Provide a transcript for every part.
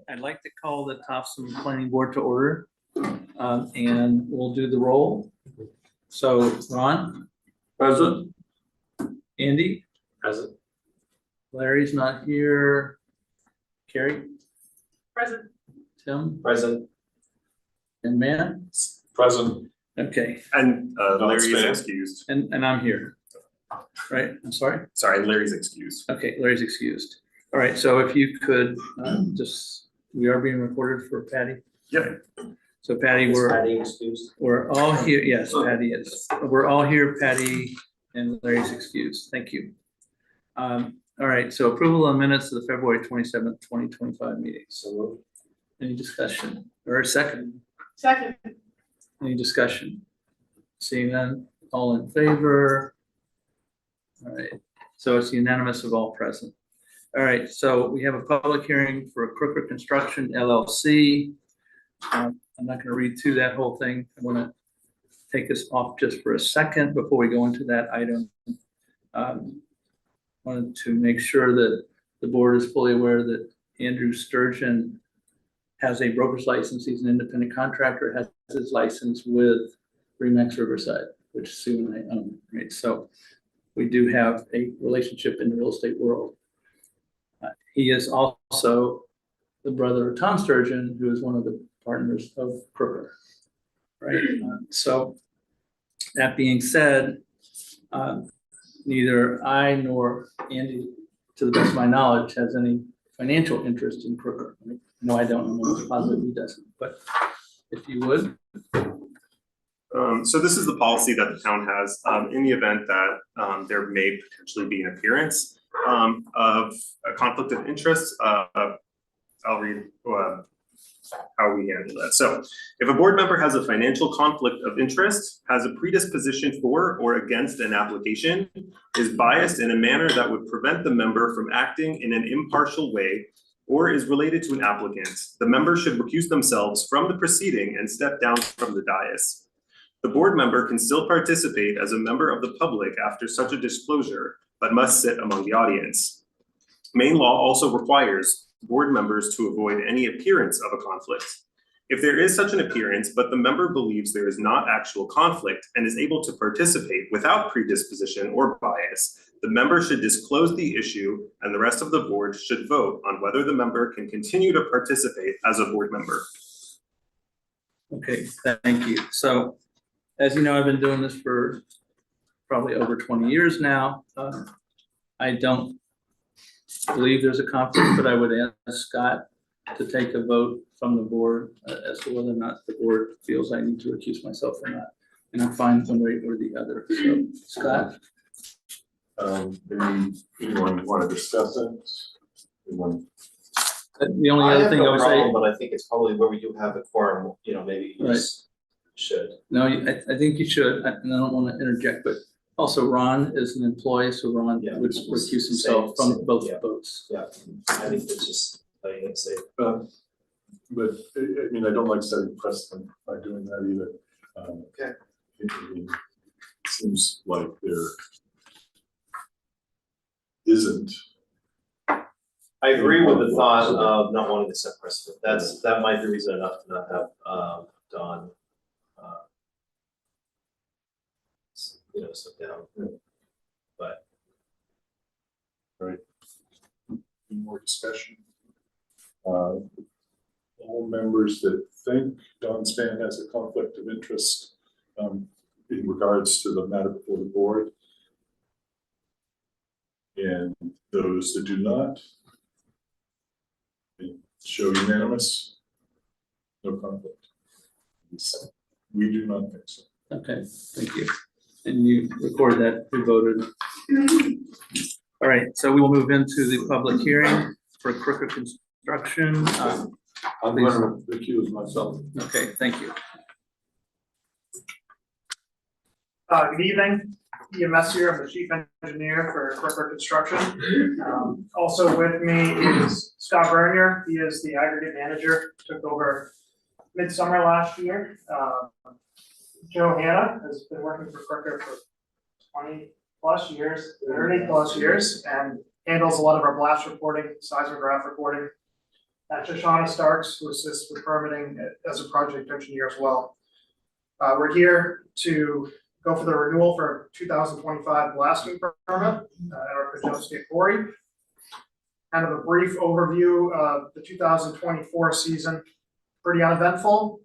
I'd like to call the Topsham Planning Board to order, and we'll do the roll. So Ron? Present. Andy? Present. Larry's not here. Carrie? Present. Tim? Present. And Man? Present. Okay, And Larry is excused. and I'm here. Right, I'm sorry? Sorry, Larry's excused. Okay, Larry's excused. All right, so if you could we are being recorded for Patty. Yeah. So Patty, Patty excused. we're all here. Yes, Patty is. We're all here, Patty, and Larry's excused. Thank you. All right, so approval of minutes of the February 27th, 2025 meeting. So Any discussion or a second? Second. Any discussion? Seeing none, all in favor? All right, so it's unanimous of all present. All right, so we have a public hearing for Crooker Construction LLC. I'm not gonna read through that whole thing. I wanna take us off just for a second before we go into that item. Wanted to make sure that the board is fully aware that Andrew Sturgeon has a broker's license. He's an independent contractor, has his license with Remax Riverside, which Sue and I own, right? So we do have a relationship in the real estate world. He is also the brother of Tom Sturgeon, who is one of the partners of Crooker, right? So that being said, neither I nor Andy, to the best of my knowledge, has any financial interest in Crooker. No, I don't know. Positive he doesn't, but if you would. So this is the policy that the town has in the event that there may potentially be an appearance of a conflict of interest. I'll read how we handle that. So if a board member has a financial conflict of interest, has a predisposition for or against an application, is biased in a manner that would prevent the member from acting in an impartial way, or is related to an applicant, the member should recuse themselves from the proceeding and step down from the dais. The board member can still participate as a member of the public after such a disclosure, but must sit among the audience. Maine law also requires board members to avoid any appearance of a conflict. If there is such an appearance, but the member believes there is not actual conflict and is able to participate without predisposition or bias, the member should disclose the issue and the rest of the board should vote on whether the member can continue to participate as a board member. Okay, thank you. So as you know, I've been doing this for probably over 20 years now. I don't believe there's a conflict, but I would ask Scott to take a vote from the board as to whether or not the board feels I need to recuse myself or not. And I'm fine one way or the other. So Scott? Maybe anyone want to discuss it? The only other thing I would say, but I think it's probably where we do have a quorum, maybe you just should. no, I think you should, and I don't want to interject, but also Ron is an employee, so Ron would recuse himself from both votes. Yeah, I think it's just playing it safe. But I mean, I don't like setting precedent by doing that either. Okay. It seems like there isn't. I agree with the thought of not wanting to set precedent. That might be reason enough to not have Don sit down. But right. Any more discussion? All members that think Don Span has a conflict of interest in regards to the matter before the board, and those that do not, show unanimous, no conflict. We do not think so. Okay, thank you. And you record that we voted. All right, so we will move into the public hearing for Crooker Construction. I'm going to recuse myself. Okay, thank you. Good evening, Ian Messier, I'm the chief engineer for Crooker Construction. Also with me is Scott Bernier, he is the aggregate manager, took over midsummer last year. Joe Hanna has been working for Crooker for 20 plus years, 30 plus years, and handles a lot of our blast reporting, seismograph reporting. Shoshana Starks, who assists with permitting as a project engineer as well. We're here to go for the renewal for 2025 blasting permit at our Pajot State Quarry. Kind of a brief overview of the 2024 season, pretty uneventful.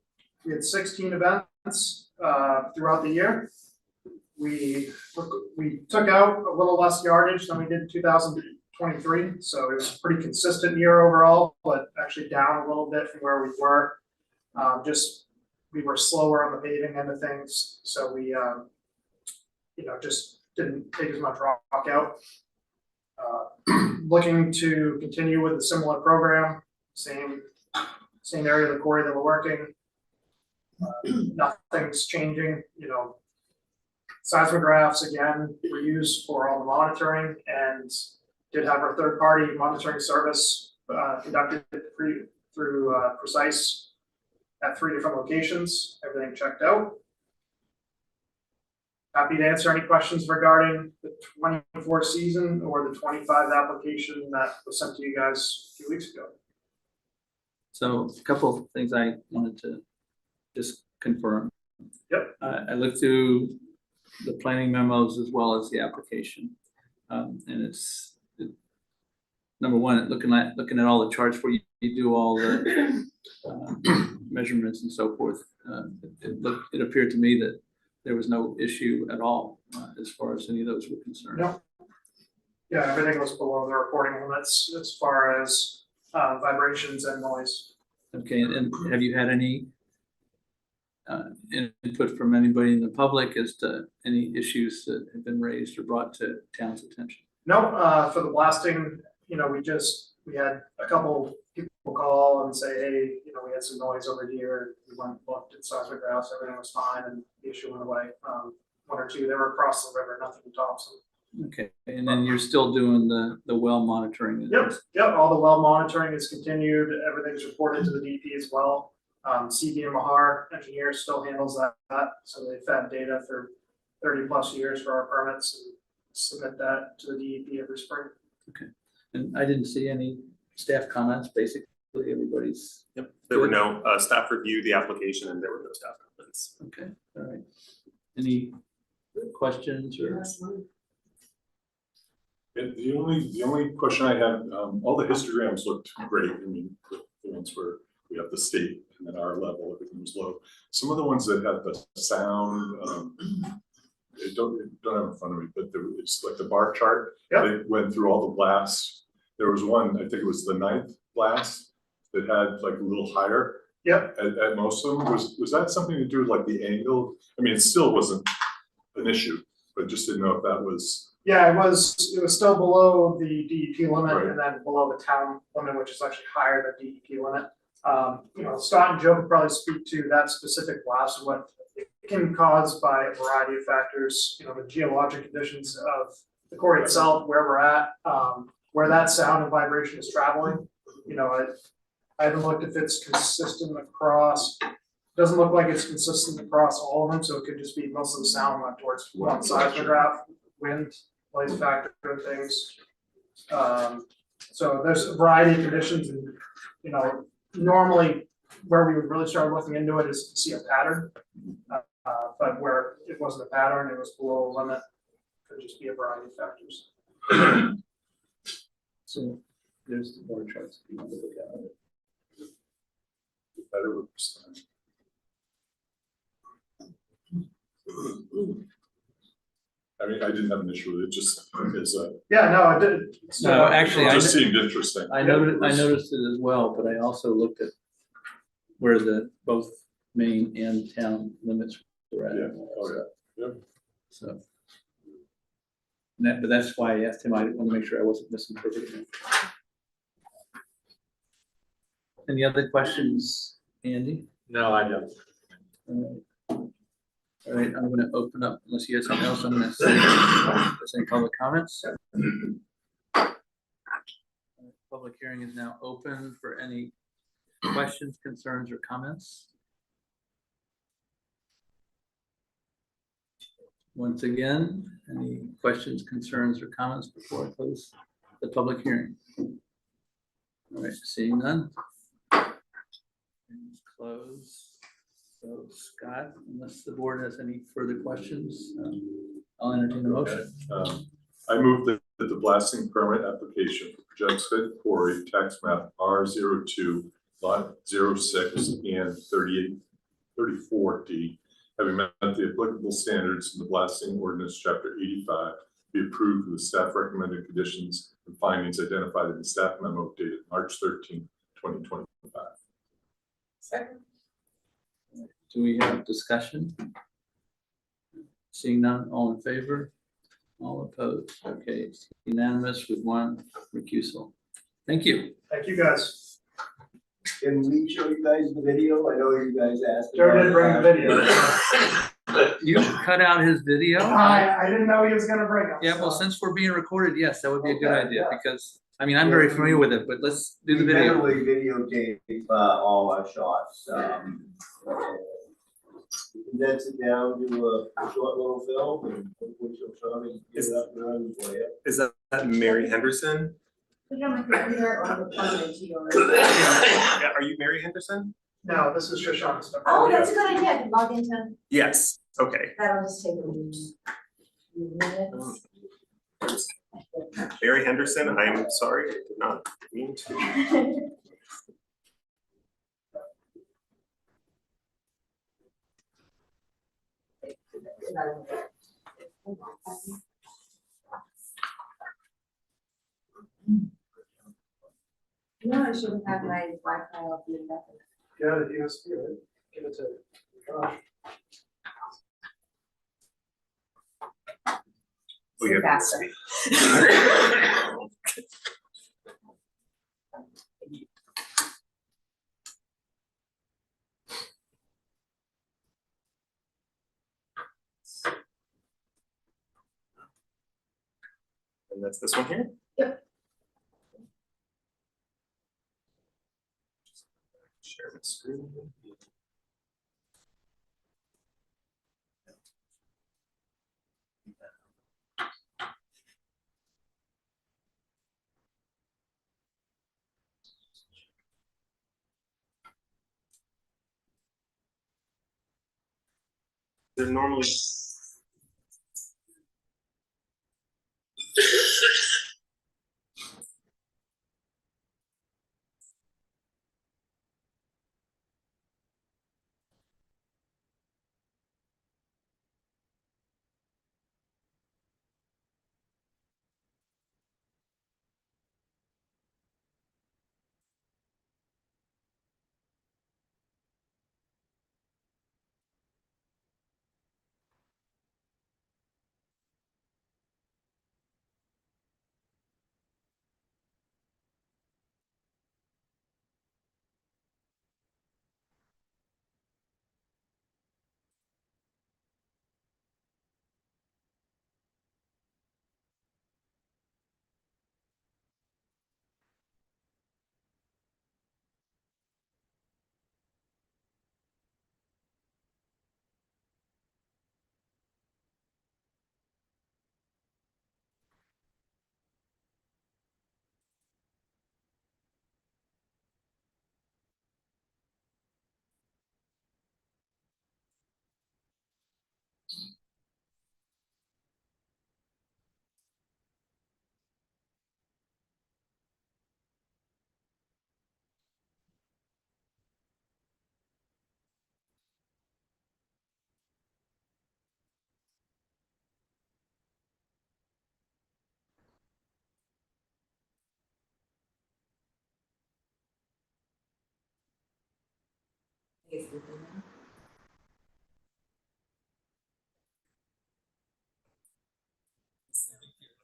We had 16 events throughout the year. We took out a little less yardage than we did in 2023, so it was a pretty consistent year overall, but actually down a little bit from where we were. We were slower on the paving end of things, so we just didn't take as much rock out. Looking to continue with a similar program, same area of the quarry that we're working. Nothing's changing, seismographs again were used for all the monitoring, and did have our third-party monitoring service conducted through Precise at 3 different locations. Everything checked out. Happy to answer any questions regarding the 24 season or the 25 application that was sent to you guys a few weeks ago. So a couple of things I wanted to just confirm. Yep. I looked through the planning memos as well as the application. And it's number one, looking at all the charts where you do all the measurements and so forth. It appeared to me that there was no issue at all as far as any of those were concerned. No. Yeah, everything was below the reporting limits as far as vibrations and noise. Okay, and have you had any input from anybody in the public as to any issues that have been raised or brought to town's attention? No, for the blasting, we had a couple people call and say, hey, we had some noise over here. We went and looked at seismographs, everything was fine, and the issue went away. One or two, they were across the river, nothing in Topsham. Okay, and then you're still doing the well monitoring? Yep, all the well monitoring is continued, everything's reported to the DP as well. CD and Mahar engineer still handles that, so they fed data for 30+ years for our permits and submit that to the DEP every spring. Okay, and I didn't see any staff comments, basically everybody's. Yep, there were no staff review the application and there were no staff comments. Okay, all right. Any questions or? The only question I had, all the histograms looked great. I mean, the ones where we have the state and then our level, everything was low. Some of the ones that had the sound, I don't have in front of me, but it's like the bar chart. Yep. They went through all the blasts. There was one, I think it was the 9th blast that had like a little higher. Yep. At most of them. Was that something to do with like the angle? I mean, it still wasn't an issue, but just didn't know if that was. Yeah, it was still below the DEP limit, Right. and then below the town limit, which is actually higher than DEP limit. Scott and Joe could probably speak to that specific blast, what it can cause by a variety of factors, the geologic conditions of the quarry itself, where we're at, where that sound and vibration is traveling. I haven't looked if it's consistent across. Doesn't look like it's consistent across all of them, so it could just be most of the sound went towards one seismograph, wind, noise factor, and things. So there's a variety of conditions, and normally where we would really start looking into it is to see a pattern. But where it wasn't a pattern, it was below the limit, could just be a variety of factors. So there's the board charts if you want to look at it. Better with this time. I mean, I didn't have an issue with it, just as a. Yeah, no, it did. No, actually, It just seemed interesting. I noticed it as well, but I also looked at where both Maine and town limits were at. Yeah, oh, yeah. Yep. So. But that's why I asked him. I want to make sure I wasn't misinterpreting. Any other questions, Andy? No, I don't. All right, I'm going to open up, unless you have something else, I'm going to say public comments. Public hearing is now open for any questions, concerns, or comments. Once again, any questions, concerns, or comments before I close the public hearing? All right, seeing none, Hearing's closed. So Scott, unless the board has any further questions, I'll entertain a motion. I move that the blasting permit application for Project's Head Quarry, tax map R02, lot 06 and 34D, having met the applicable standards in the blasting ordinance, chapter 85, be approved with the staff recommended conditions and findings identified in the staff memo dated March 13, 2025. Second. Do we have discussion? Seeing none, all in favor? All opposed? Okay, it's unanimous with one recusal. Thank you. Thank you, guys. Can we show you guys the video? I know you guys asked. Joe did bring the video. You cut out his video? I didn't know he was gonna bring it. Yeah, well, so. since we're being recorded, yes, that would be a good Okay, idea, yeah. because, I mean, I'm very familiar with it, but let's do the We video. generally videotape all our shots. Condense it down to a short little film and which will show me get it up and running for you. Is that Mary Henderson? Put it on my computer or the phone to you. Yeah, are you Mary Henderson? No, this is Shoshana stuff. Oh, that's a good idea. I can log into, Yes, okay. that'll just take a few minutes. Mary Henderson, I am sorry, I did not mean to. No, I shouldn't have my Wi-Fi off the indefinite. Yeah, the USB, right? Give it to Josh. Oh, yeah. Faster. And that's this one here? Yep. Share the screen. They're normally.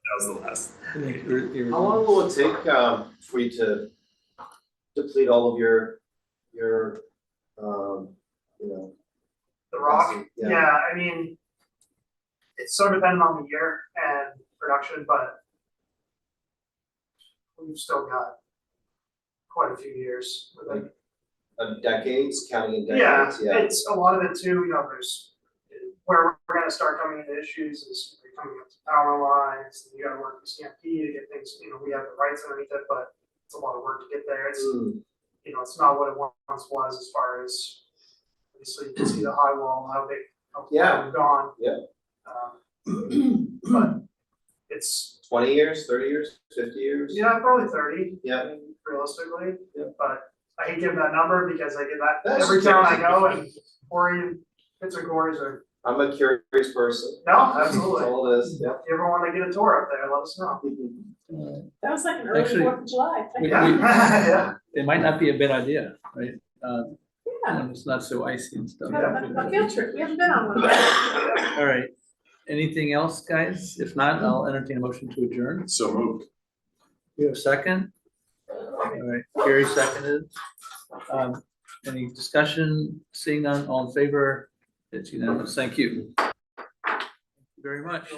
That was the last. How long will it take for you to deplete all of your you know? The rock, Yeah. yeah, I mean, it's so dependent on the year and production, but we've still got quite a few years. Like, Decades, counting in yeah, decades, yeah. it's a lot of it too, you know, there's, where we're gonna start coming into issues is you're coming up to power lines, and you gotta work with CMP to get things, you know, we have the rights underneath it, but it's a lot of work to get there. It's, Mm. you know, it's not what it once was as far as, obviously you can see the high wall, how big, how far Yeah. we've gone. Yeah. But it's, 20 years, 30 years, 50 years? yeah, probably 30. Yeah. I mean, realistically. Yeah. But I hate giving that number because I get that That's every town I okay. go, and Corey, Pittsburgh Corey's are, I'm a curious person. no, absolutely. That's all it is, yeah. If you ever want to get a tour up there, let us know. That was like an early Actually, 4th of July. we- Yeah, yeah. It might not be a bad idea, right? Yeah, When it's not so icy and stuff. a field trip, we haven't been on one yet. All right. Anything else, guys? If not, I'll entertain a motion to adjourn. So moved. You have a second? All right, Gary seconded. Any discussion? Seeing none, all in favor? It's unanimous. Thank you. Thank you very much.